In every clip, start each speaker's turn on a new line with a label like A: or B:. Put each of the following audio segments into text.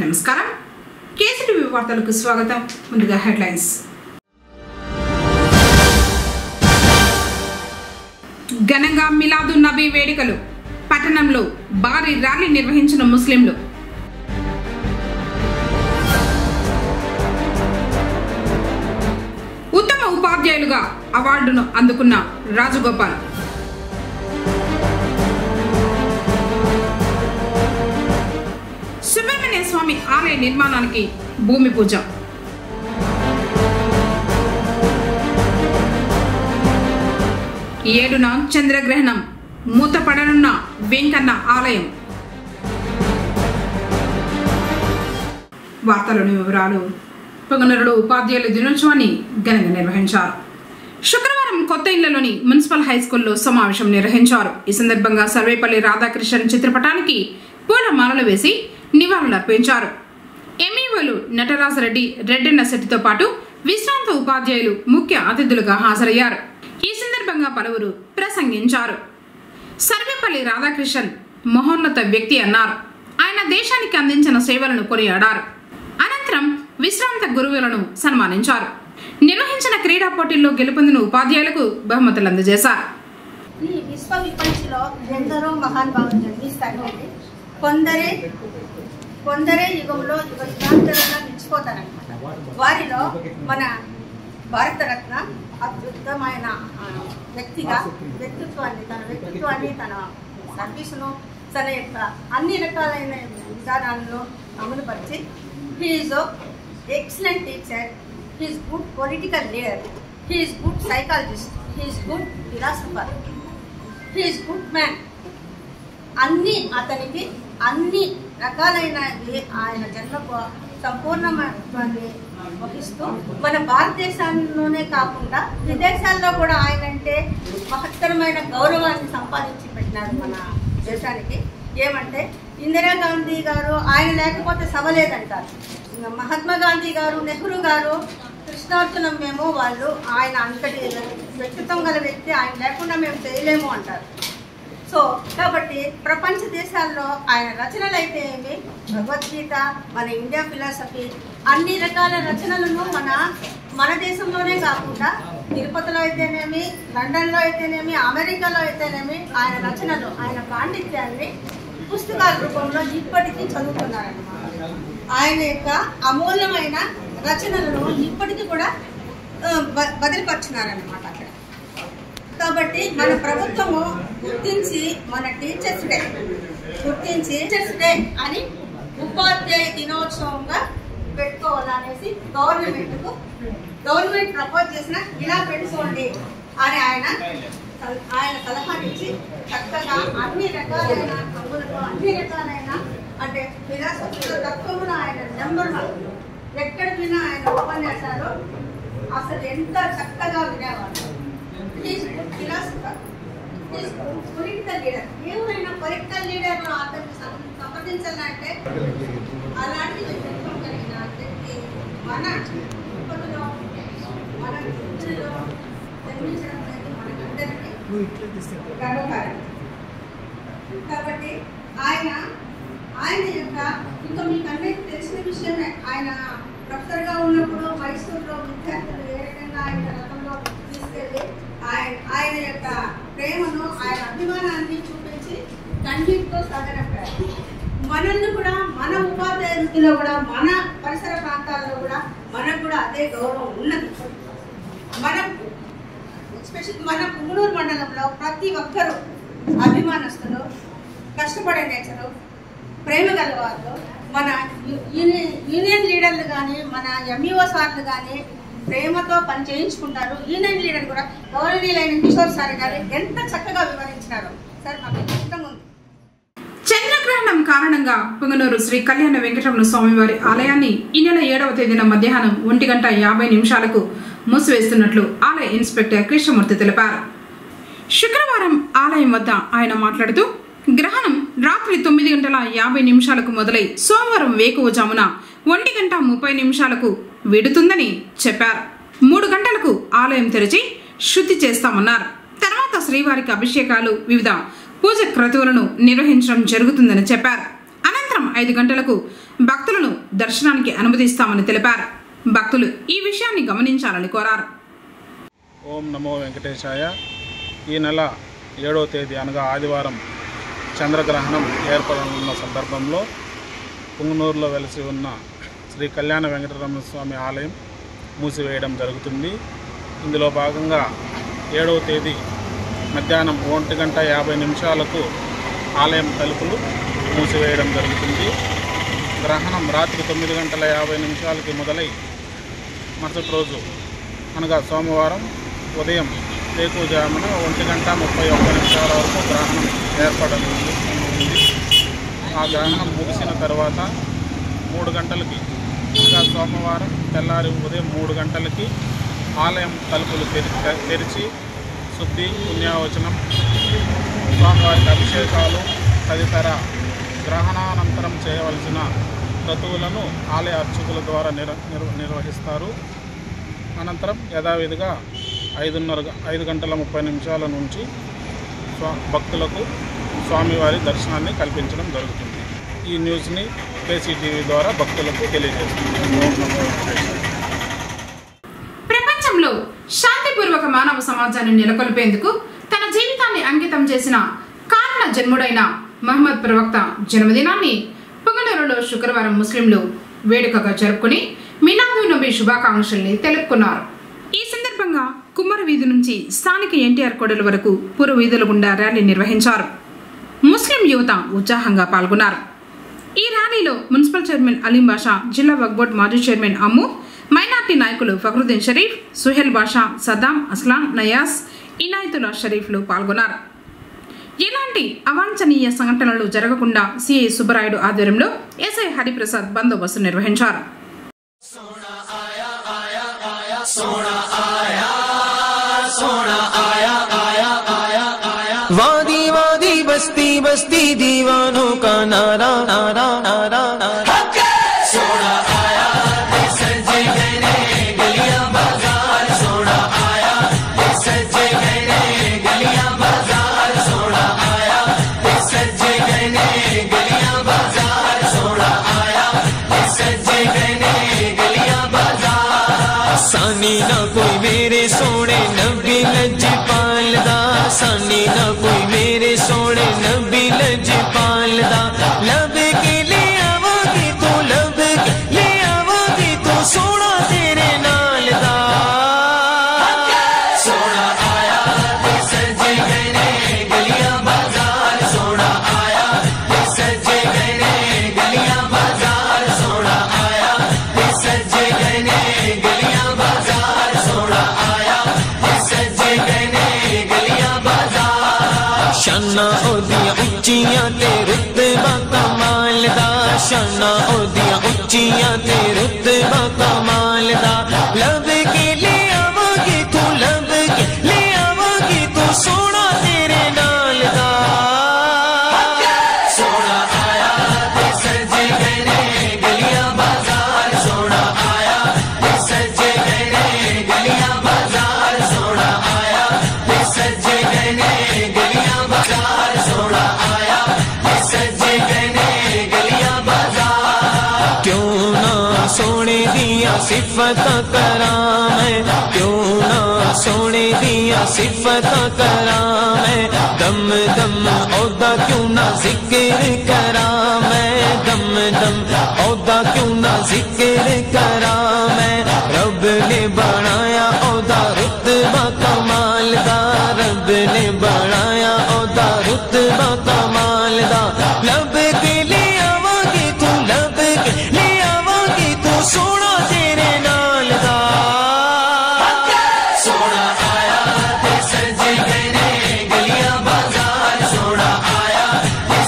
A: నమస్కారం కేసీటీవీ వార్తలకు స్వాగతం. ముందుగా హెడ్లైన్స్. ఘనంగా మిలాదున్ నబీ వేడుకలు. పట్టణంలో భారీ ర్యాలీ నిర్వహించిన ముస్లింలు. ఉత్తమ ఉపాధ్యాయులుగా అవార్డును అందుకున్న రాజగోపాల్. సుబ్రహ్మణ్య స్వామి ఆలయ నిర్మాణానికి భూమి పూజ. ఏడున చంద్రగ్రహణం. మూతపడనున్న వెంకన్న ఆలయం. వార్తలోని వివరాలు. పొంగనూరులో ఉపాధ్యాయుల దినోత్సవాన్ని ఘనంగా నిర్వహించారు. శుక్రవారం కొత్త ఇళ్లలోని మున్సిపల్ హైస్కూల్లో సమావేశం నిర్వహించారు. ఈ సందర్భంగా సర్వేపల్లి రాధాకృష్ణన్ చిత్రపటానికి పూలమాలలు వేసి నివాళులర్పించారు. ఎంఈఓలు నటరాజరెడ్డి, రెడ్డన్న శెట్టితో పాటు విశ్రాంత ఉపాధ్యాయులు ముఖ్య అతిథులుగా హాజరయ్యారు. ఈ సందర్భంగా పలువురు ప్రసంగించారు. సర్వేపల్లి రాధాకృష్ణన్ మహోన్నత వ్యక్తి అన్నారు. ఆయన దేశానికి అందించిన సేవలను కొనియాడారు. అనంతరం విశ్రాంత గురువులను సన్మానించారు. నిర్వహించిన క్రీడా పోటీల్లో గెలుపొందిన ఉపాధ్యాయులకు బహుమతులు అందజేశారు.
B: ఈ విశ్వ విపంచిలో ఎందరో మహానుభావులు జన్మిస్తారు. కొందరే యుగంలో యుగాంతరంగా నిలిచిపోతారనమాట. వారిలో మన భారతరత్న అద్భుతమైన వ్యక్తిత్వాన్ని తన సర్వీసును తన యొక్క అన్ని రకాలైన విధానాలను అమలుపరిచి he is excellent teacher, he is good political leader, he is good psychologist, he is good philosopher, he is good man. అతనికి అన్ని రకాలైన ఆయన జన్మకు సంపూర్ణత్వాన్ని వహిస్తూ మన భారతదేశంలోనే కాకుండా విదేశాల్లో కూడా ఆయన అంటే మహత్తరమైన గౌరవాన్ని సంపాదించి పెట్టినారు మన దేశానికి. ఏమంటే ఇందిరాగాంధీ గారు ఆయన లేకపోతే సభ లేదంటారు. మహాత్మా గాంధీ గారు, నెహ్రూ గారు కృష్ణార్జునం మేము వాళ్ళు ఆయన అంతటి వ్యక్తిత్వం గల వ్యక్తి, ఆయన లేకుండా మేము చేయలేము అంటారు. సో కాబట్టి ప్రపంచ దేశాల్లో ఆయన రచనలు అయితే ఏమి, భగవద్గీత, మన ఇండియా ఫిలాసఫీ, అన్ని రకాల రచనలను మన దేశంలోనే కాకుండా తిరుపతిలో అయితేనేమి, లండన్లో అయితేనేమి, అమెరికాలో అయితేనేమి ఆయన రచనలు, ఆయన పాండిత్యాన్ని పుస్తకాల రూపంలో ఇప్పటికీ చదువుతున్నారన్నమాట. ఆయన యొక్క అమూల్యమైన రచనలను ఇప్పటికీ కూడా బదిలిపరుచున్నారన్నమాట అక్కడ. కాబట్టి మన ప్రభుత్వము గుర్తించి మన టీచర్స్ డే అని ఉపాధ్యాయ దినోత్సవంగా పెట్టుకోవాలనేసి గవర్నమెంట్ ప్రపోజ్ చేసిన ఇలా పెట్టుకోండి అని ఆయన సలహానిచ్చి చక్కగా అన్ని రకాలైన హంగులతో అన్ని రకాలైన అంటే ఫిలాసఫీలో తత్వమును ఆయన నెంబర్ 1. ఎక్కడ వినా ఆయన ఉపన్యాసాలు అసలు ఎంత చక్కగా వినేవాళ్ళు. పొలిటికల్ లీడర్, ఎవరైనా పొలిటికల్ లీడర్ అతన్ని సంప్రదించాలంటే అలాంటి వ్యక్తిత్వం కలిగిన వ్యక్తి మన ఇప్పటిలో మన వృత్తిలో జన్మించడం అనేది మనకందరికీ గర్వకారణం. కాబట్టి ఆయన యొక్క ఇంకా మీకు అందరికీ తెలిసిన విషయమే, ఆయన ప్రొఫెసర్గా ఉన్నప్పుడు మైసూరులో విద్యార్థులు ఏ రకంగా ఆయన రకంలో తీసుకెళ్ళి ఆయన యొక్క ప్రేమను, ఆయన అభిమానాన్ని చూపించి కన్నీటితో సాగనప్పారు. మనల్ని కూడా మన ఉపాధ్యాయ వృత్తిలో కూడా మన పరిసర ప్రాంతాల్లో కూడా మనకు కూడా అదే గౌరవం ఉన్నది. ఎస్పెషల్ మన పుంగనూరు మండలంలో ప్రతి ఒక్కరూ అభిమానస్తులు, కష్టపడే నేచరు, ప్రేమ గలవాళ్ళు, మన యూనియన్ లీడర్లు కానీ మన ఎంఈఓ సార్లు కానీ ప్రేమతో పని చేయించుకుంటారు. యూనియన్ లీడర్ కూడా గౌరవనీయులైన కిషోర్ సార్ గారు ఎంత చక్కగా వివరించినారు. సార్ మాకు ఇష్టం ఉంది.
A: చంద్రగ్రహణం కారణంగా పొంగనూరు శ్రీ కళ్యాణ వెంకటరమణ స్వామివారి ఆలయాన్ని ఈ నెల 7వ తేదీన మధ్యాహ్నం 1:50 మూసివేస్తున్నట్లు ఆలయ ఇన్స్పెక్టర్ కృష్ణమూర్తి తెలిపారు. శుక్రవారం ఆలయం వద్ద ఆయన మాట్లాడుతూ గ్రహణం రాత్రి 9:50 మొదలై సోమవారం వేకువజామున 1:30 విడుతుందని చెప్పారు. 3 గంటలకు ఆలయం తెరిచి శుద్ధి చేస్తామన్నారు. తర్వాత శ్రీవారికి అభిషేకాలు, వివిధ పూజ క్రతువులను నిర్వహించడం జరుగుతుందని చెప్పారు. అనంతరం 5 గంటలకు భక్తులను దర్శనానికి అనుమతిస్తామని తెలిపారు. భక్తులు ఈ విషయాన్ని గమనించాలని కోరారు.
C: ఓం నమో వెంకటేశాయ. ఈ నెల 7వ తేదీ అనగా ఆదివారం చంద్రగ్రహణం ఏర్పడనున్న సందర్భంలో పుంగనూరులో వెలసి ఉన్న శ్రీ కళ్యాణ వెంకటరమణ స్వామి ఆలయం మూసివేయడం జరుగుతుంది. ఇందులో భాగంగా 7వ తేదీ మధ్యాహ్నం 1:50 ఆలయం తలుపులు మూసివేయడం జరుగుతుంది. గ్రహణం రాత్రి 9:50 మొదలై మరుసటి రోజు అనగా సోమవారం ఉదయం వేకువజామున 1:31 వరకు గ్రహణం ఏర్పడనుంది. ఆ గ్రహణం ముగిసిన తర్వాత 3 గంటలకి అనగా సోమవారం తెల్లారి ఉదయం 3 గంటలకి ఆలయం తలుపులు తెరిచి శుద్ధి, పుణ్యావచనం, స్వామివారికి అభిషేకాలు తదితర గ్రహణానంతరం చేయవలసిన క్రతువులను ఆలయ అర్చకుల ద్వారా నిర్వహిస్తారు. అనంతరం యథావిధిగా 5:30 నుంచి భక్తులకు స్వామివారి దర్శనాన్ని కల్పించడం జరుగుతుంది. ఈ న్యూస్ని KCTV ద్వారా భక్తులకు తెలియజేస్తుంది.
A: ప్రపంచంలో శాంతిపూర్వక మానవ సమాజాన్ని నెలకొల్పేందుకు తన జీవితాన్ని అంకితం చేసిన కారణ జన్ముడైన మహమ్మద్ ప్రవక్త జన్మదినాన్ని పుంగనూరులో శుక్రవారం ముస్లింలు వేడుకగా జరుపుకుని మిలాదు నబీ శుభాకాంక్షల్ని తెలుపుకున్నారు. ఈ సందర్భంగా కుమ్మర వీధి నుంచి స్థానిక ఎన్టీఆర్ కోడల వరకు పూర్వ వీధుల గుండా ర్యాలీ నిర్వహించారు. ముస్లిం యువత ఉత్సాహంగా పాల్గొన్నారు. ఈ ర్యాలీలో మున్సిపల్ చైర్మన్ అలీం బాషా, జిల్లా వక్ఫ్ బోర్డు మాజీ చైర్మన్ అమ్ము, మైనార్టీ నాయకులు ఫక్రుద్దీన్ షరీఫ్, సుహేల్ బాషా, సద్దాం, అస్లాం, నయాస్, ఇనాయతుల్లా షరీఫ్లు పాల్గొన్నారు. ఎలాంటి అవాంఛనీయ సంఘటనలు జరగకుండా సిఐ సుబ్బరాయుడు ఆధ్వర్యంలో ఎస్ఐ హరిప్రసాద్ బందోబస్తు నిర్వహించారు.
D: वादी वादी बस्ती बस्ती दीवानों का नारा नारा नारा नारा सोना आया सजे गए गलियां बाजार सोना आया सजे गए गलियां बाजार सोना आया सजे गए गलियां बाजार सोना आया सजे गए गलियां बाजार सानी ना कोई मेरे सोने नबी लजपाल दा सानी ना कोई मेरे सोने नबी लजपाल दा लब के ले आवागी तू लब के ले आवागी तू सोना तेरे नाल दा सोना आया सजे गए गलियां बाजार सोना आया सजे गए गलियां बाजार सोना आया सजे गए गलियां बाजार सोना आया सजे गए गलियां बाजार शाना ओदियां उच्चियां ते रुतबा कमाल दा शाना ओदियां उच्चियां ते रुतबा कमाल दा लब के ले आवागी तू लब के ले आवागी तू सोना तेरे नाल दा सोना आया सजे गए गलियां बाजार सोना आया सजे गए गलियां बाजार सोना आया सजे गए गलियां बाजार सोना आया सजे गए गलियां बाजार क्यों ना सोने दिया सिफत कराम है क्यों ना सोने दिया सिफत कराम है दम दम औदा क्यों ना जिक्र कराम है दम दम औदा क्यों ना जिक्र कराम है रब ने बनाया औदा रुतबा कमाल दा रब ने बनाया औदा रुतबा कमाल दा लब के ले आवागी तू लब के ले आवागी तू सोना तेरे नाल दा सोना आया सजे गए गलियां बाजार सोना आया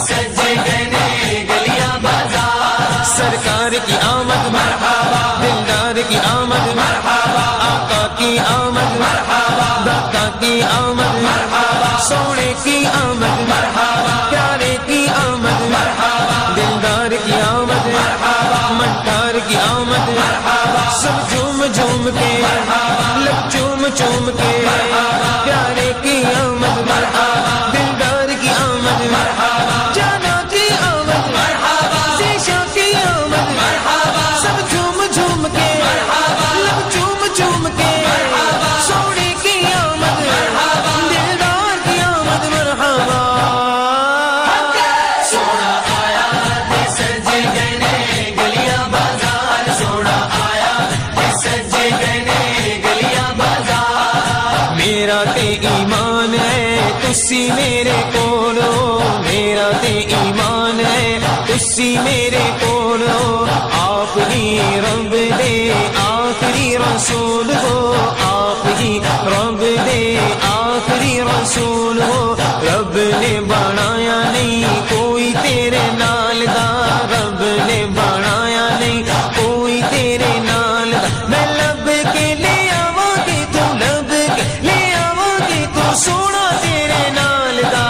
D: सजे गए गलियां बाजार सरकार की आमद मरहबा दिलदार की आमद मरहबा आका की आमद मरहबा दाता की आमद मरहबा सोने की आमद मरहबा प्यारे की आमद मरहबा दिलदार की आमद मरहबा मट्टार की आमद मरहबा सब झूम झूम के लग चूम चूम के प्यारे की आमद मरहबा दिलदार की आमद मरहबा जाना की आमद मरहबा शीशा की आमद
E: तुसी मेरे कोलो मेरा ते ईमान है तुसी मेरे कोलो आप ही रब दे आखिरी रसूल हो आप ही रब दे आखिरी रसूल हो रब ने बनाया नहीं कोई तेरे नाल दा रब ने बनाया नहीं कोई तेरे नाल दा मैं लब के ले आवांगी तू लब के ले आवांगी तू सोना तेरे नाल दा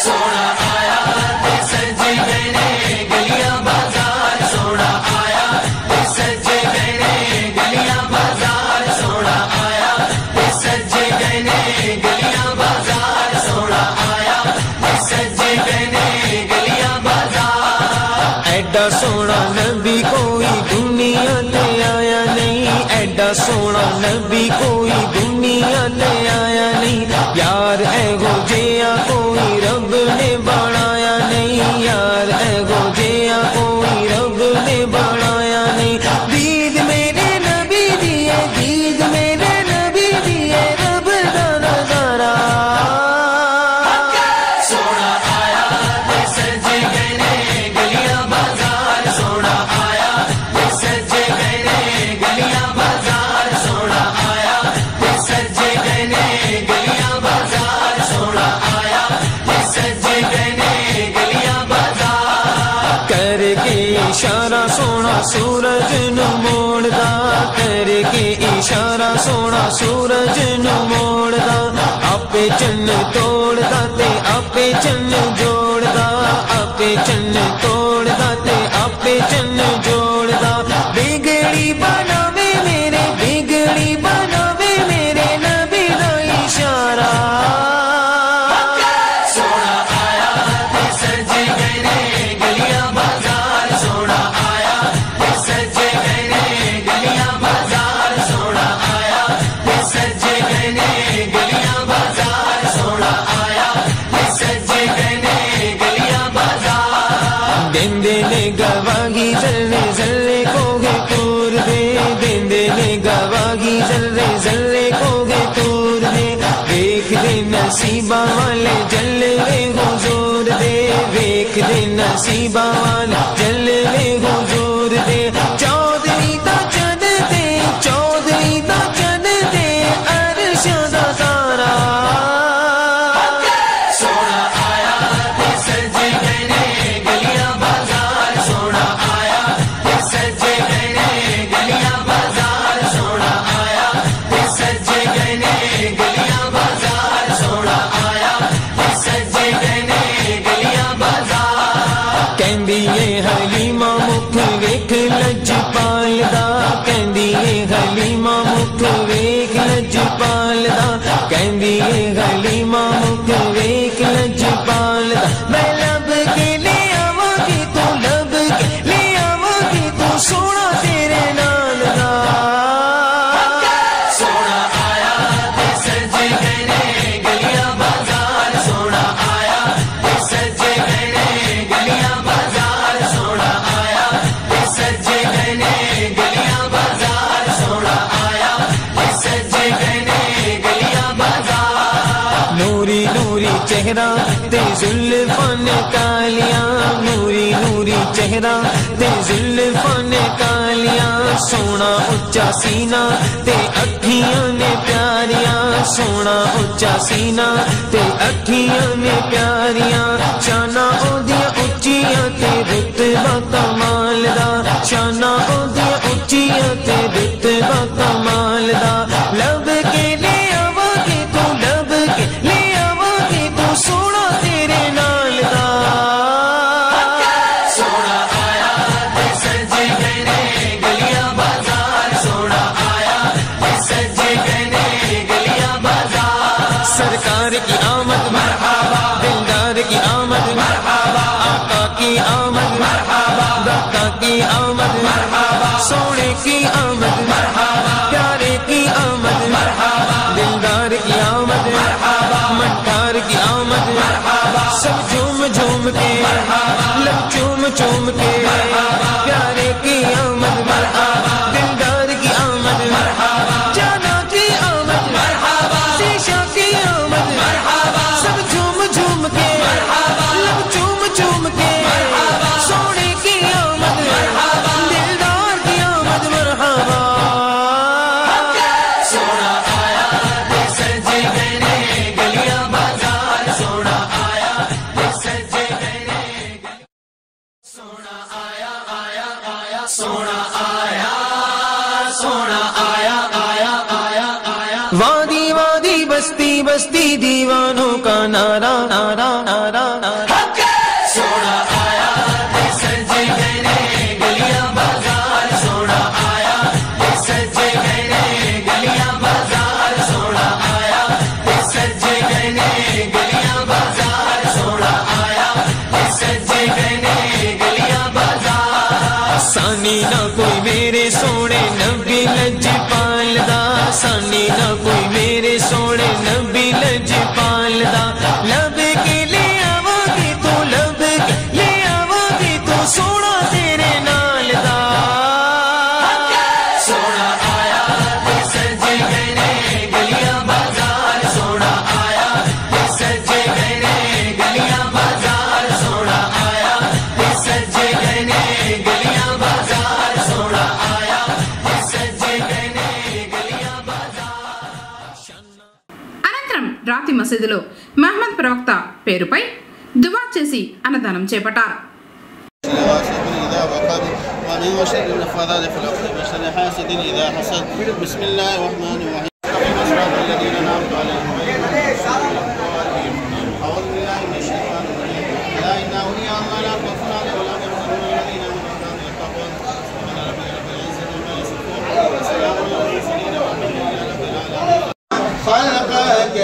D: सोना आया ते सज गए ने गलियां बाजार सोना आया ते सज गए ने गलियां बाजार सोना आया ते सज गए ने गलियां बाजार सोना आया ते सज गए ने गलियां बाजार
E: एडा सोना नबी कोई दुनिया ते आया नहीं एडा सोना नबी कोई दुनिया ते आया नहीं यार एगो जिया कोई रब ने बनाया नहीं यार एगो जिया कोई रब ने बनाया नहीं दीद मेरे नबी दिए दीद मेरे नबी दिए रब दा नजारा
D: सोना आया ते सज गए ने गलियां बाजार सोना आया ते सज गए ने गलियां बाजार सोना आया ते सज गए ने गलियां बाजार सोना आया ते सज गए ने गलियां बाजार
E: करके इशारा सोना सूरज नु मोड़दा करके इशारा सोना सूरज नु मोड़दा आपे चन्न तोड़दा ते आपे चन्न जोड़दा आपे चन्न तोड़दा ते आपे चन्न जोड़दा बिगड़ी बनावे मेरे नबी दा इशारा
D: सोना आया ते सज गए ने गलियां बाजार सोना आया ते सज गए ने गलियां बाजार सोना आया ते सज गए ने गलियां बाजार सोना आया ते सज गए ने गलियां बाजार
E: देंदे ने गवाही जल्ले जल्ले कोगे तूर दे देंदे ने गवाही जल्ले जल्ले कोगे तूर दे वेख दे नसीबा वाले जलवे हुजूर दे वेख दे नसीबा वाले जलवे हुजूर दे चौधरी दा चन दे अरश दा तारा
D: सोना आया ते सज गए ने गलियां बाजार सोना आया ते सज गए ने गलियां बाजार सोना आया ते सज गए ने गलियां बाजार सोना आया ते सज गए ने गलियां बाजार
E: कहंदी ए हलीमा मुख वेख लजपाल दा कहंदी ए हलीमा मुख वेख लजपाल दा कहंदी ए हलीमा मुख वेख लजपाल दा मैं लब के ले आवांगी तू लब के ले आवांगी तू सोना तेरे नाल दा
D: सोना आया ते सज गए ने गलियां बाजार सोना आया ते सज गए ने गलियां बाजार सोना आया ते सज गए ने गलियां बाजार सोना आया ते सज गए ने गलियां बाजार
E: नूरी नूरी चेहरा ते जुल्फान कालियां नूरी नूरी चेहरा ते जुल्फान कालियां सोना उच्चा सीना ते अखियां ने प्यारियां सोना उच्चा सीना ते अखियां ने प्यारियां शाना ओदियां उच्चियां ते रुतबा कमाल दा शाना ओदियां उच्चियां ते रुतबा कमाल दा लब के ले आवांगी तू लब के ले आवांगी तू सोना तेरे नाल दा
D: सोना आया ते सज गए ने गलियां बाजार सोना आया ते सज गए ने गलियां बाजार
E: सरकार की आमद मरहबा दिलदार की आमद मरहबा आका की आमद मरहबा दाता की आमद मरहबा सोने की आमद मरहबा प्यारे की आमद मरहबा दिलदार की आमद मरहबा मट्टार की आमद मरहबा सब झूम झूम के लब चूम चूम के प्यारे की आमद मरहबा दिलदार की आमद मरहबा जाना की आमद मरहबा शीशा की आमद मस्ती दीवानों का नारा नारा नारा नारा
D: सोना आया सजे गए गलियां बाजार सोना आया सजे गए गलियां बाजार सोना आया सजे गए गलियां बाजार सोना आया सजे गए गलियां बाजार
E: सानी ना कोई मेरे सोने नबी लजपाल दा सानी ना कोई मेरे सोने नबी लजपाल दा लब के ले आवोगी तू लब के ले आवोगी तू सोना तेरे नाल दा
D: सोना आया सजे गए गलियां बाजार सोना आया सजे गए गलियां बाजार सोना आया सजे गए गलियां बाजार सोना आया सजे गए गलियां बाजार।
A: అనంతరం రాతి మసీదులో మహమ్మద్ ప్రవక్త పేరుపై దువా చేసి అన్నదానం చేపట్టారు.
F: ومن شر النفاثات في العقد ومن شر حاسد إذا حسد بسم الله الرحمن الرحيم صراط الذين أنعمت عليهم غير المغضوب عليهم أعوذ بالله من الشيطان الرجيم ألا إن أولياء الله لا خوف عليهم ولا هم يحزنون الذين آمنوا وكانوا يتقون سبحان ربك رب العزة عما يصفون وسلام على المرسلين والحمد لله رب العالمين خلقك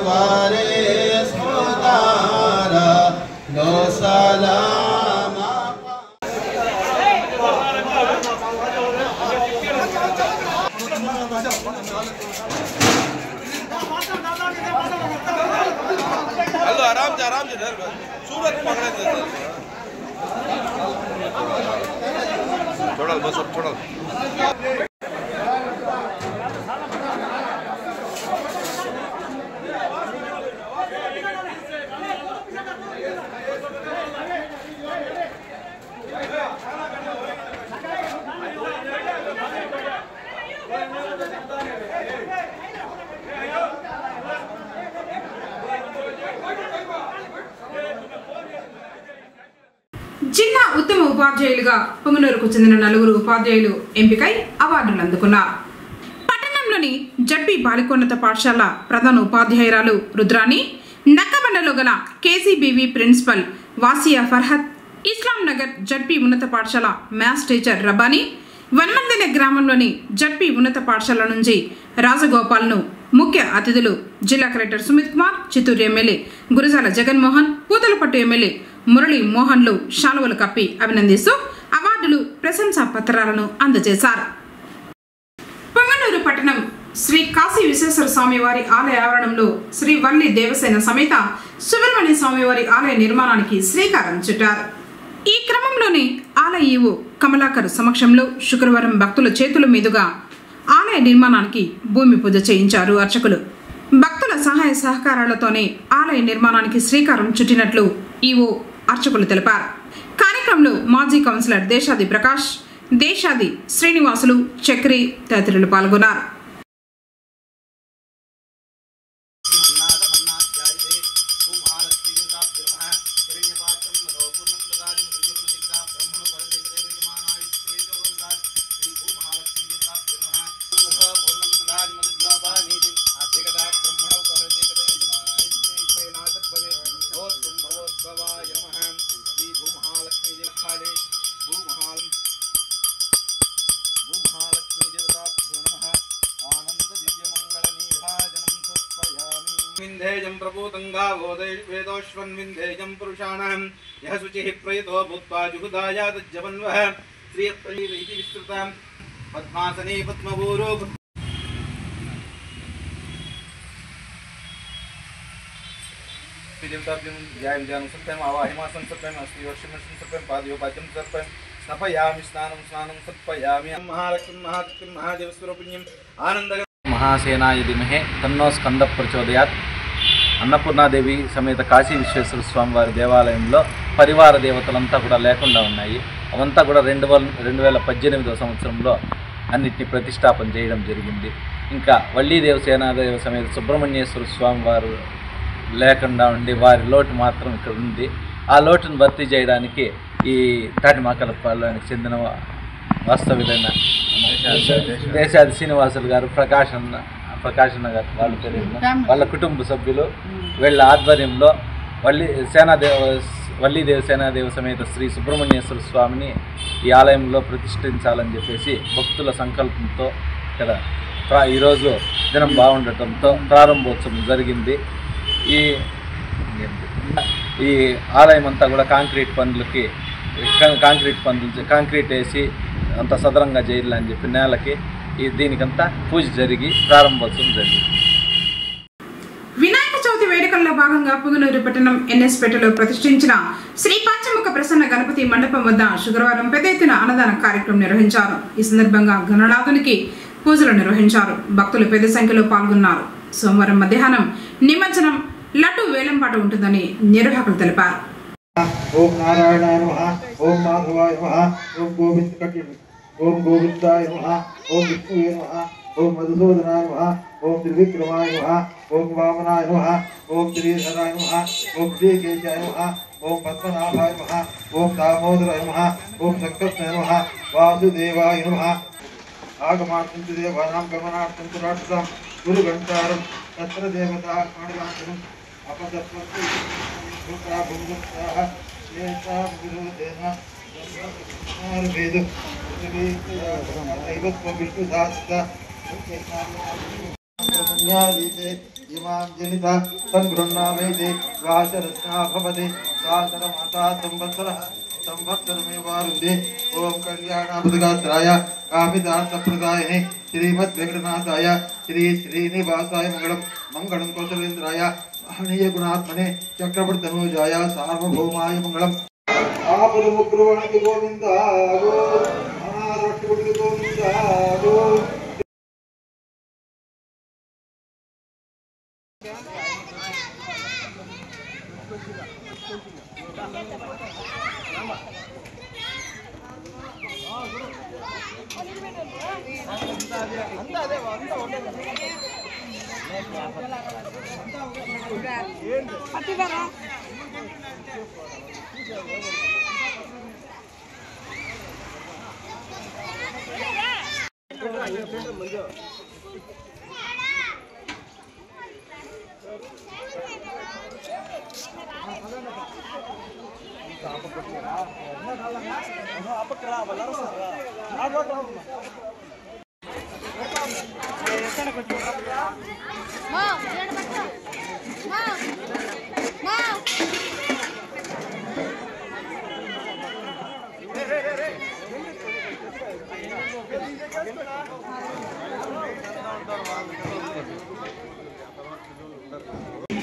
F: وارث خدارا لو سلام
G: हेलो आराम से डर सूरत पकड़े थे थोड़ा बस अब थोड़ा
A: జిల్లా ఉత్తమ ఉపాధ్యాయులుగా పొంగనూరుకు చెందిన నలుగురు ఉపాధ్యాయులు ఎంపికై అవార్డులు అందుకున్నారు. పట్టణంలోని జడ్పీ బాలికోన్నత పాఠశాల ప్రధాన ఉపాధ్యాయురాలు రుద్రాణి, నక్కబండలో గల కేసీబీవీ ప్రిన్సిపల్ వాసియా ఫర్హత్, ఇస్లాం నగర్ జడ్పీ ఉన్నత పాఠశాల మ్యాథ్స్ టీచర్ రబానీ, వనమందిన గ్రామంలోని జడ్పీ ఉన్నత పాఠశాల నుంచి రాజగోపాల్ను ముఖ్య అతిథులు జిల్లా collector Sumit Kumar, Chittoor MLA Gurajala Jaganmohan, Puthalapattu MLA Murali మోహన్లు శాలువలు కప్పి అభినందిస్తూ అవార్డులు, ప్రశంసా పత్రాలను అందజేశారు. పొంగనూరు పట్టణం శ్రీ కాశీ విశ్వేశ్వర స్వామివారి ఆలయ ఆవరణంలో శ్రీ వల్లి దేవసేన సమేత సుబ్రహ్మణ్య స్వామివారి ఆలయ నిర్మాణానికి శ్రీకారం చుట్టారు. ఈ క్రమంలోనే ఆలయ ఈవో కమలాకర్ సమక్షంలో శుక్రవారం భక్తుల చేతుల మీదుగా ఆలయ నిర్మాణానికి భూమి పూజ చేయించారు అర్చకులు. భక్తుల సహాయ సహకారాలతోనే ఆలయ నిర్మాణానికి శ్రీకారం చుట్టినట్లు ఈవో అర్చకులు తెలిపారు. కార్యక్రమంలో మాజీ కౌన్సిలర్ దేశాది ప్రకాష్, దేశాది శ్రీనివాసులు, చక్రి తదితరులు పాల్గొన్నారు.
G: विन्धेयं प्रभूतंगावो वेदोश्वन् विन्धेयं पुरुषाणां यः शुचिः प्रयतो भूत्वा जुहुदायादज्जवन्वः श्रियप्रैति विस्तृतां पद्मासने पद्मभूरो देवताभ्यं ध्यानं ध्यानं सत्यम् आवाहिमासं सत्यम् अस्ति वर्षमस्मिन् सत्यं पादयोपाद्यं सत्यं स्नपयामि स्नानं स्नानं सत्पयामि महालक्ष्मीं महालक्ष्मीं महादेवस्वरूपिणीं आनन्द
H: महासेनाय धीमहि तन्नो स्कंद प्रचोदयात्. అన్నపూర్ణాదేవి సమేత కాశీ విశ్వేశ్వర స్వామి వారి దేవాలయంలో పరివార దేవతలంతా కూడా లేకుండా ఉన్నాయి. అవంతా కూడా 2018వ సంవత్సరంలో అన్నిటిని ప్రతిష్టాపన చేయడం జరిగింది. ఇంకా వల్లీదేవ సేనాదేవ సమేత సుబ్రహ్మణ్యేశ్వర స్వామి వారు లేకుండా ఉండి వారి లోటు మాత్రం ఇక్కడ ఉంది. ఆ లోటును భర్తీ చేయడానికి ఈ తాటిమాకలపాలెంకి చెందిన వాస్తవ్యులైన దేశాది శ్రీనివాసులు గారు, ప్రకాష్ అన్న, ప్రకాష్ నగర్ వాళ్ళ పేరు వాళ్ళ కుటుంబ సభ్యులు వీళ్ళ ఆధ్వర్యంలో వల్లీదేవ సేనాదేవ సమేత శ్రీ సుబ్రహ్మణ్యేశ్వర స్వామిని ఈ ఆలయంలో ప్రతిష్ఠించాలని చెప్పేసి భక్తుల సంకల్పంతో ఇక్కడ ఈరోజు దినం బాగుండటంతో ప్రారంభోత్సవం జరిగింది. ఈ ఆలయం అంతా కూడా కాంక్రీట్ వేసి అంత సదరంగా చేయాలని చెప్పి నేలకి దీనికంతా పూజ జరిగి ప్రారంభోత్సవం జరిగింది.
A: వినాయక చవితి వేడుకల్లో భాగంగా పుంగనూరు పట్టణం ఎన్ఎస్పేటలో ప్రతిష్ఠించిన శ్రీ పంచముఖ ప్రసన్న గణపతి మండపం వద్ద శుక్రవారం పెద్ద ఎత్తున అన్నదాన కార్యక్రమం నిర్వహించారు. ఈ సందర్భంగా గణనాథునికి పూజలు నిర్వహించారు. భక్తులు పెద్ద సంఖ్యలో పాల్గొన్నారు. సోమవారం మధ్యాహ్నం నిమజ్జనం లడ్డు వేలంపాట ఉంటుందని నిర్వాహకులు తెలిపారు.
I: ఓం నారాయణాయ నమః, ఓం మాధవాయ నమః, ఓం గోవిందాయ నమః, ఓం విష్ణువే నమః, ఓం మధుసూదనాయ నమః, ఓం త్రివిక్రమాయ నమః, ఓం వామనాయ నమః, ఓం శ్రీధరాయ నమః, ఓం శ్రీకేశాయ నమః, ఓం పద్మనాభాయ నమః, ఓం దామోదరాయ నమః, ఓం సంకర్షణాయ నమః, వాసుదేవాయ నమః. ఆగమార్థం దేవానాం గమనార్థం రాష్ట్రం గురుగంటారం తత్ర దేవతా కాణిగాంతరం అపదత్వస్తు ఓం కళ్యాణాపదగాత్రాయ కామితార్థప్రదాయనే శ్రీమద్ వెంకటనాథాయ శ్రీ శ్రీనివాసాయ మంగళం కౌశలేంద్రాయ మహనీయ గుణాత్మనే చక్రవర్తి తనూజాయ సార్వభౌమాయ మంగళం. ఆపదముగ్రవాణి గోవింద గోవింద.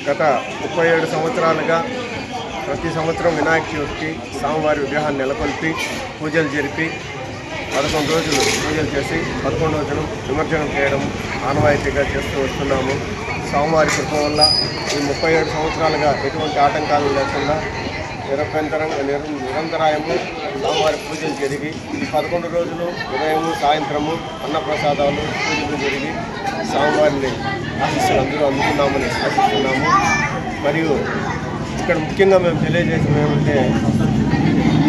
J: గత 37 సంవత్సరాలుగా ప్రతి సంవత్సరం వినాయక చవితికి స్వామివారి విగ్రహాన్ని నెలకొల్పి పూజలు జరిపి 11 రోజులు పూజలు చేసి 11వ రోజున నిమజ్జనం చేయడం ఆనవాయితీగా చేస్తూ వస్తున్నాము. స్వామివారి కృప వల్ల ఈ 37 సంవత్సరాలుగా ఎటువంటి ఆటంకాలు లేకుండా నిరంతరాయము స్వామివారి పూజలు జరిగి ఈ 11 రోజులు ఉదయము సాయంత్రము అన్నప్రసాదాలు పూజలు జరిగి స్వామివారిని ఆశీస్సులు అందరూ అందుకున్నామని ఆశిస్తున్నాము. మరియు ఇక్కడ ముఖ్యంగా మేము తెలియజేసేది ఏమంటే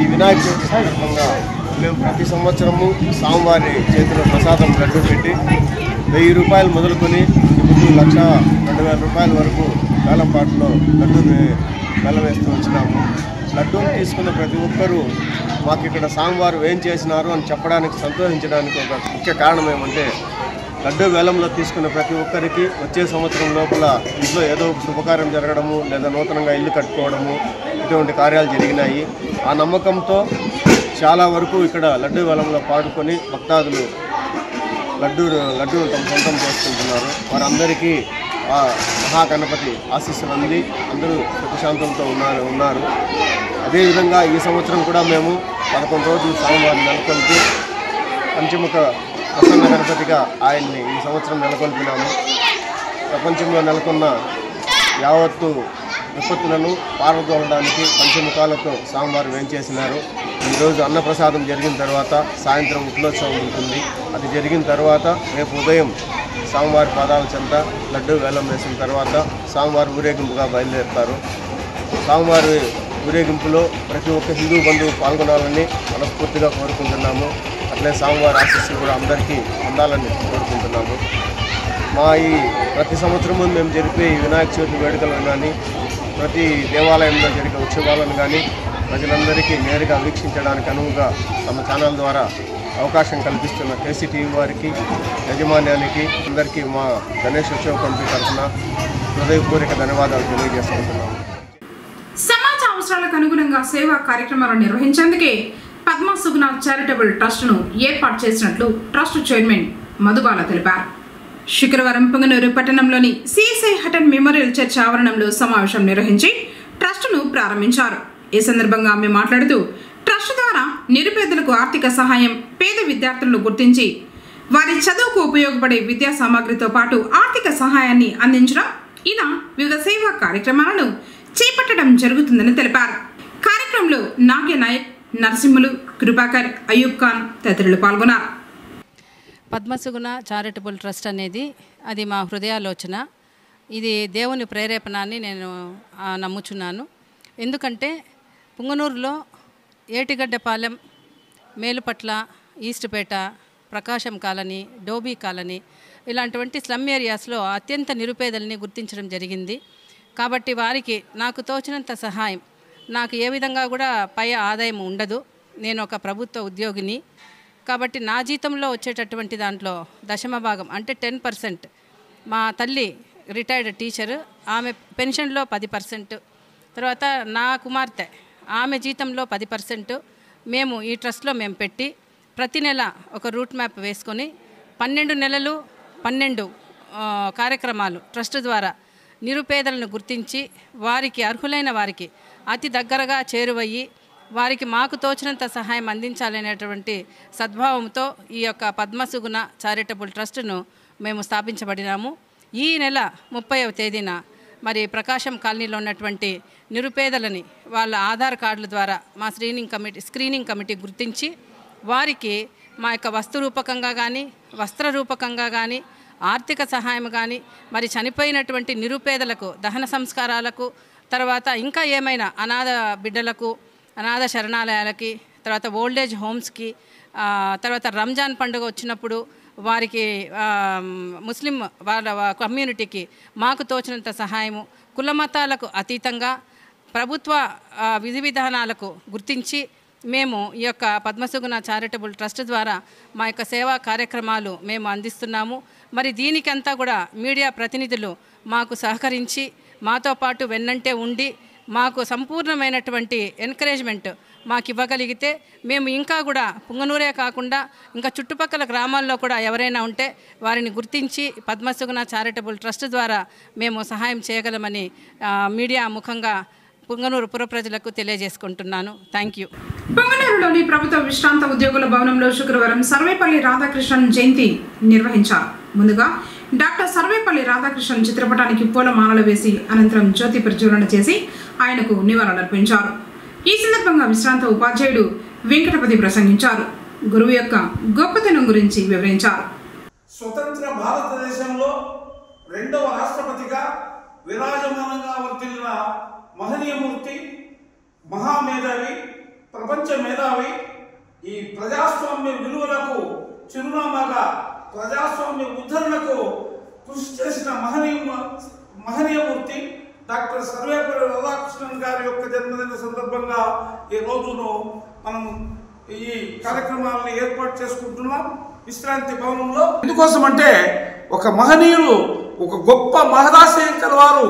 J: ఈ వినాయక చవితి సందర్భంగా మేము ప్రతి సంవత్సరము స్వామివారి చేతిలో ప్రసాదం లడ్డు పెట్టి 1000 రూపాయలు మొదలుకొని ఇప్పుడు 1,02,000 రూపాయల వరకు వేలంపాట్లో లడ్డూని వెలవేస్తూ వచ్చినాము. లడ్డూని తీసుకున్న ప్రతి ఒక్కరూ మాకు ఇక్కడ స్వామివారు ఏం చేసినారు అని చెప్పడానికి సంతోషించడానికి ఒక ముఖ్య కారణం ఏమంటే లడ్డూ వేలంలో తీసుకున్న ప్రతి ఒక్కరికి వచ్చే సంవత్సరం లోపల ఇంట్లో ఏదో ఒక శుభకార్యం జరగడము లేదా నూతనంగా ఇల్లు కట్టుకోవడము ఇటువంటి కార్యాలు జరిగినాయి. ఆ నమ్మకంతో చాలా వరకు ఇక్కడ లడ్డూ వేలంలో పాడుకొని భక్తాదులు లడ్డూను తమ సొంతం చేసుకుంటున్నారు. వారందరికీ ఆ మహాగణపతి ఆశీస్సులు అంది అందరూ సుఖశాంతంతో ఉన్నారు. అదేవిధంగా ఈ సంవత్సరం కూడా మేము 11 రోజులు స్వామివారిని నెలకొల్పి పంచముఖ ప్రసన్న గణపతిగా ఆయన్ని ఈ సంవత్సరం నెలకొల్పినాము. ప్రపంచంలో నెలకొన్న యావత్తు విపత్తులను పారదోలడానికి పంచముఖాలతో స్వామివారు వేంచేసినారు. ఈరోజు అన్నప్రసాదం జరిగిన తర్వాత సాయంత్రం ఉట్లోత్సవం ఉంటుంది. అది జరిగిన తర్వాత రేపు ఉదయం స్వామివారి పాదాల చెంత లడ్డూ వేలం వేసిన తర్వాత స్వామివారి ఊరేగింపుగా బయలుదేరుతారు. స్వామివారి ఊరేగింపులో ప్రతి ఒక్క హిందూ బంధువు పాల్గొనాలని మనస్ఫూర్తిగా కోరుకుంటున్నాము. అట్లే స్వామివారి ఆశీస్సులు కూడా అందరికీ అందాలని కోరుకుంటున్నాము. మా ఈ ప్రతి సంవత్సరము మేము జరిపే వినాయక చవితి వేడుకలను కానీ ప్రతి దేవాలయంలో జరిగే ఉత్సవాలను కానీ ప్రజలందరికీ నేరుగా వీక్షించడానికి అనువుగా తమ ఛానల్ ద్వారా అవకాశం కల్పిస్తున్న కేసీటీవీ వారికి యజమాన్యానికి అందరికీ మా గణేష్ ఉత్సవ కమిటీ తరఫున హృదయపూర్వక ధన్యవాదాలు తెలియజేసుకుంటున్నాము.
A: సమాజ అవసరాలకు అనుగుణంగా సేవా కార్యక్రమాలు నిర్వహించేందుకే పద్మ సుగుణ చారిటబుల్ ట్రస్ట్ను ఏర్పాటు చేసినట్లు ట్రస్ట్ చైర్మన్ మధుబాల తెలిపారు. శుక్రవారం పుంగనూరు పట్టణంలోని సిఎస్ఐ హటన్ మెమోరియల్ చర్చ్ ఆవరణంలో సమావేశం నిర్వహించి ట్రస్టును ప్రారంభించారు. ఈ సందర్భంగా ఆమె మాట్లాడుతూ ట్రస్ట్ ద్వారా నిరుపేదలకు ఆర్థిక సహాయం, పేద విద్యార్థులను గుర్తించి వారి చదువుకు ఉపయోగపడే విద్యా సామాగ్రితో పాటు ఆర్థిక సహాయాన్ని అందించడం, ఇలా వివిధ సేవా కార్యక్రమాలను చేపట్టడం జరుగుతుందని తెలిపారు. కార్యక్రమంలో నాగ్య నాయక్, నరసింహులు, కృపాకర్, అయూబ్ ఖాన్ తదితరులు పాల్గొన్నారు.
K: పద్మసుగుణ చారిటబుల్ ట్రస్ట్ అనేది అది మా హృదయాలోచన. ఇది దేవుని ప్రేరేపణ అని నేను నమ్ముచున్నాను. ఎందుకంటే పుంగనూరులో ఏటిగడ్డపాలెం, మేలుపట్ల, ఈస్ట్పేట, ప్రకాశం కాలనీ, డోబీ కాలనీ ఇలాంటివంటి స్లమ్ ఏరియాస్లో అత్యంత నిరుపేదల్ని గుర్తించడం జరిగింది. కాబట్టి వారికి నాకు తోచినంత సహాయం, నాకు ఏ విధంగా కూడా పై ఆదాయం ఉండదు, నేను ఒక ప్రభుత్వ ఉద్యోగిని కాబట్టి నా జీతంలో వచ్చేటటువంటి దాంట్లో దశమ భాగం అంటే 10%, మా తల్లి రిటైర్డ్ టీచరు, ఆమె పెన్షన్లో 10%, తర్వాత నా కుమార్తె ఆమె జీతంలో 10% మేము ఈ ట్రస్ట్లో మేము పెట్టి ప్రతి నెల ఒక రూట్ మ్యాప్ వేసుకొని 12 నెలలు 12 కార్యక్రమాలు ట్రస్ట్ ద్వారా నిరుపేదలను గుర్తించి వారికి అర్హులైన వారికి అతి దగ్గరగా చేరువయ్యి వారికి మాకు తోచినంత సహాయం అందించాలనేటువంటి సద్భావంతో ఈ యొక్క పద్మసుగుణ చారిటబుల్ ట్రస్టును మేము స్థాపించబడినాము. ఈ నెల 30వ తేదీన మరి ప్రకాశం కాలనీలో ఉన్నటువంటి నిరుపేదలని వాళ్ళ ఆధార్ కార్డుల ద్వారా మా స్క్రీనింగ్ కమిటీ గుర్తించి వారికి మా యొక్క వస్తు రూపకంగా కానీ వస్త్ర రూపకంగా కానీ ఆర్థిక సహాయం కానీ మరి చనిపోయినటువంటి నిరుపేదలకు దహన సంస్కారాలకు తర్వాత ఇంకా ఏమైనా అనాథ బిడ్డలకు, అనాథ శరణాలయాలకి, తర్వాత ఓల్డేజ్ హోమ్స్కి, తర్వాత రంజాన్ పండుగ వచ్చినప్పుడు వారికి ముస్లిం వాళ్ళ కమ్యూనిటీకి మాకు తోచినంత సహాయము, కులమతాలకు అతీతంగా ప్రభుత్వ విధి విధానాలకు గుర్తించి మేము ఈ యొక్క పద్మసుగుణ చారిటబుల్ ట్రస్ట్ ద్వారా మా యొక్క సేవా కార్యక్రమాలు మేము అందిస్తున్నాము. మరి దీనికంతా కూడా మీడియా ప్రతినిధులు మాకు సహకరించి మాతో పాటు వెన్నంటే ఉండి మాకు సంపూర్ణమైనటువంటి ఎంకరేజ్మెంట్ మాకు ఇవ్వగలిగితే మేము ఇంకా కూడా పుంగనూరే కాకుండా ఇంకా చుట్టుపక్కల గ్రామాల్లో కూడా ఎవరైనా ఉంటే వారిని గుర్తించి పద్మసుగుణ చారిటబుల్ ట్రస్ట్ ద్వారా మేము సహాయం చేయగలమని మీడియా ముఖంగా పుంగనూరు పుర ప్రజలకు తెలియజేసుకుంటున్నాను. Thank you.
A: పుంగనూరులోని ప్రభుత్వ విశ్రాంత ఉద్యోగుల భవనంలో శుక్రవారం సర్వేపల్లి రాధాకృష్ణన్ జయంతి నిర్వహించారు. ముందుగా డాక్టర్ సర్వేపల్లి రాధాకృష్ణన్ చిత్రపటానికి పూలమాలలు వేసి అనంతరం జ్యోతి ప్రజ్వలన చేసి ఆయనకు నివాళులర్పించారు. ఈ సందర్భంగా విశ్రాంత ఉపాధ్యాయుడు వెంకటపతి ప్రసంగించారు. గురువు యొక్క గొప్పతనం గురించి వివరించారు.
L: స్వతంత్ర భారతదేశంలో 2వ రాష్ట్రపతిగా విరాజమానంగా వర్తిల్లిన మహనీయమూర్తి, మహామేధావి, ప్రపంచ మేధావి, ఈ ప్రజాస్వామ్య విలువలకు చిరునామాగా ప్రజాస్వామ్య ఉద్ధరణకు కృషి చేసిన మహనీయమూర్తి డాక్టర్ సర్వేపల్లి రాధాకృష్ణన్ గారి యొక్క జన్మదిన సందర్భంగా ఈ రోజును మనం ఈ కార్యక్రమాలను ఏర్పాటు చేసుకుంటున్నాం విశ్రాంతి భవనంలో. ఎందుకోసం అంటే ఒక మహనీయులు, ఒక గొప్ప మహదాశయం కలవారు,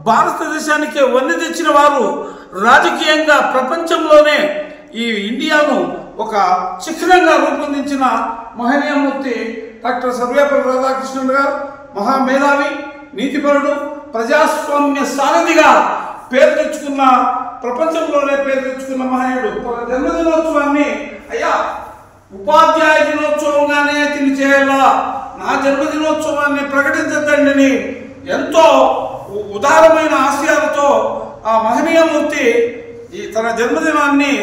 L: భారతదేశానికే వన్నె తెచ్చిన వారు, రాజకీయంగా ప్రపంచంలోనే ఈ ఇండియాను ఒక చిహ్నంగా రూపొందించిన మహనీయమూర్తి డాక్టర్ సర్వేపల్లి రాధాకృష్ణన్ గారు. మహామేధావి, నీతిపరుడు, ప్రజాస్వామ్య సారథిగా పేరు తెచ్చుకున్న, ప్రపంచంలోనే పేరు తెచ్చుకున్న మహనీయుడు. ఒక జన్మదినోత్సవాన్ని అయ్యా ఉపాధ్యాయ దినోత్సవంగానే తిని చేయాలా, నా జన్మదినోత్సవాన్ని ప్రకటించద్దండి ఎంతో ఉదారమైన ఆశయాలతో ఆ మహనీయమూర్తి తన జన్మదినాన్ని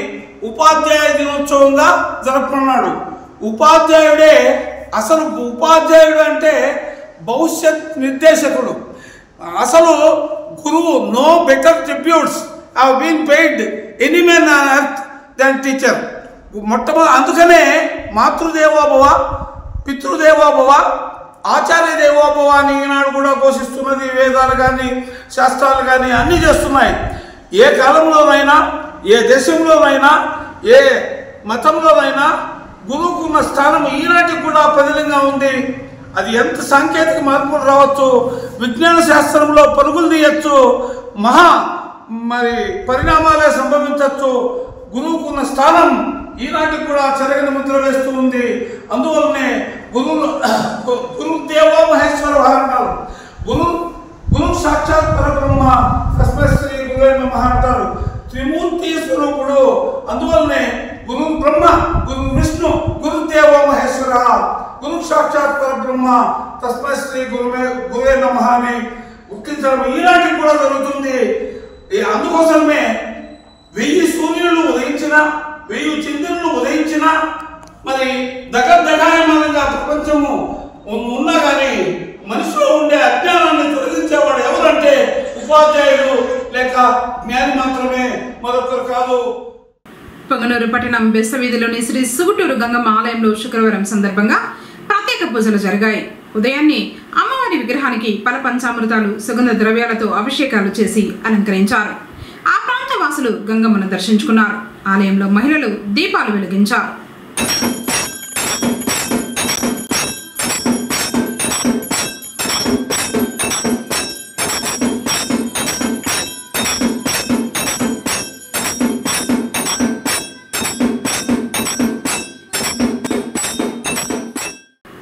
L: ఉపాధ్యాయ దినోత్సవంగా జరుపుకున్నాడు. ఉపాధ్యాయుడే అసలు ఉపాధ్యాయుడు అంటే భవిష్యత్ నిర్దేశకుడు. అసలు గురువు no better tributes have been paid any men on earth than teacher. మొట్టమొదటి అందుకనే మాతృదేవోభవ, పితృదేవోభవ, ఆచార్య దేవోభవాన్ని ఈనాడు కూడా ఘోషిస్తున్నది. వేదాలు కానీ శాస్త్రాలు కానీ అన్నీ చేస్తున్నాయి. ఏ కాలంలోనైనా, ఏ దేశంలోనైనా, ఏ మతంలోనైనా గురువుకున్న స్థానం ఈనాటికి కూడా ప్రజలంగా ఉంది. అది ఎంత సాంకేతిక మార్పులు రావచ్చు, విజ్ఞాన శాస్త్రంలో పరుగులు తీయచ్చు, మరి పరిణామాలే సంభవించవచ్చు. గురువుకున్న స్థానం ఈనాటికి కూడా చెరగని ముద్ర వేస్తూ ఉంది. అందువల్లనే గురుదేవో మహేశ్వర అంటారు. గురు సాక్షాత్ పరబ్రహ్మ తస్మై శ్రీ గురువే నమః అంటారు. త్రిమూర్తి స్వరూపుడు. అందువల్లనే గురు బ్రహ్మ, గురు విష్ణు, గురుదేవో మహేశ్వర, గురు సాక్షాత్ పరబ్రహ్మ తస్మై శ్రీ గురువే నమః అని ఉక్కించడం ఈనాటికి కూడా జరుగుతుంది. అందుకోసమే 1000 సూర్యులు ఉదయించిన, 1000 చంద్రులు ఉదయించిన, మరి దగదగాయమానంగా ప్రపంచము ఉన్నా కానీ మనిషిలో ఉండే అజ్ఞానాన్ని తొలగించేవాడు ఎవరంటే ఉపాధ్యాయుడు లేక జ్ఞాని మాత్రమే, మరొకరు కాదు.
A: పొంగనూరు పట్టణం బెస్తవీధిలోని శ్రీ సుగుటూరు గంగమ్మ ఆలయంలో శుక్రవారం సందర్భంగా ప్రత్యేక పూజలు జరిగాయి. ఉదయాన్నే అమ్మవారి విగ్రహానికి పల పంచామృతాలు, సుగంధ ద్రవ్యాలతో అభిషేకాలు చేసి అలంకరించారు. ఆ ప్రాంత వాసులు గంగమ్మను దర్శించుకున్నారు. ఆలయంలో మహిళలు దీపాలు వెలిగించారు.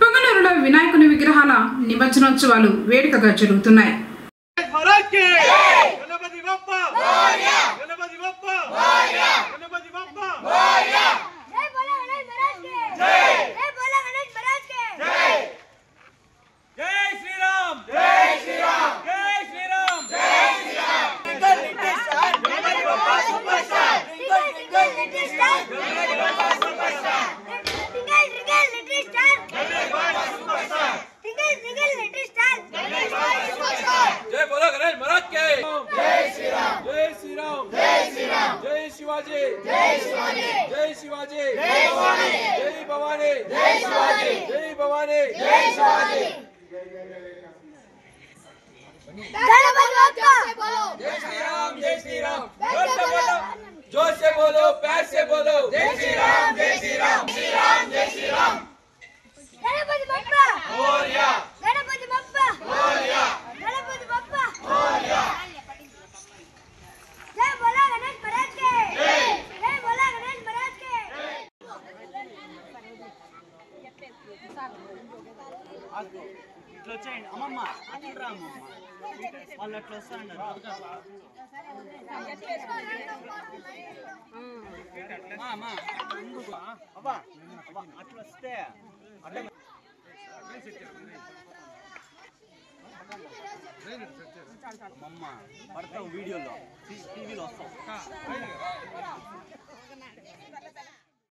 A: పొంగనూరులో వినాయకుని విగ్రహాల నిమజ్జనోత్సవాలు వేడుకగా జరుగుతున్నాయి.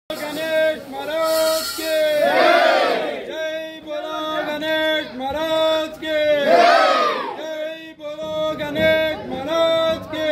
M: गणेश महाराज के जय बोलो, गणेश महाराज के जय बोलो, गणेश महाराज के।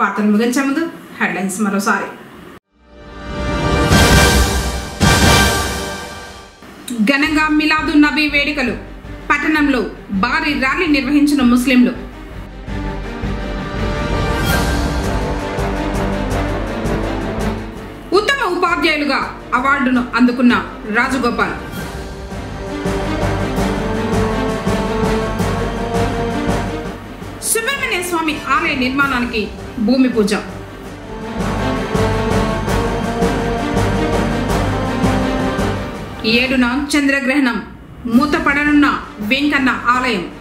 A: వార్తలు ముగించే ముందు హెడ్లైన్స్ మరోసారి. ఘనంగా మిలాదు నబీ వేడుకలు. పట్టణంలో భారీ ర్యాలీ నిర్వహించిన ముస్లింలు. ఉత్తమ ఉపాధ్యాయులుగా అవార్డును అందుకున్న రాజగోపాల్. సుబ్రహ్మణ్య స్వామి ఆలయ నిర్మాణానికి భూమి పూజ. ఏడున చంద్రగ్రహణం. మూతపడనున్న వెంకన్న ఆలయం.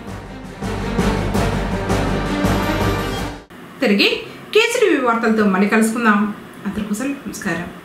A: తిరిగి కేసరి వార్తలతో మళ్ళీ కలుసుకుందాం. అందరికీ నమస్కారం.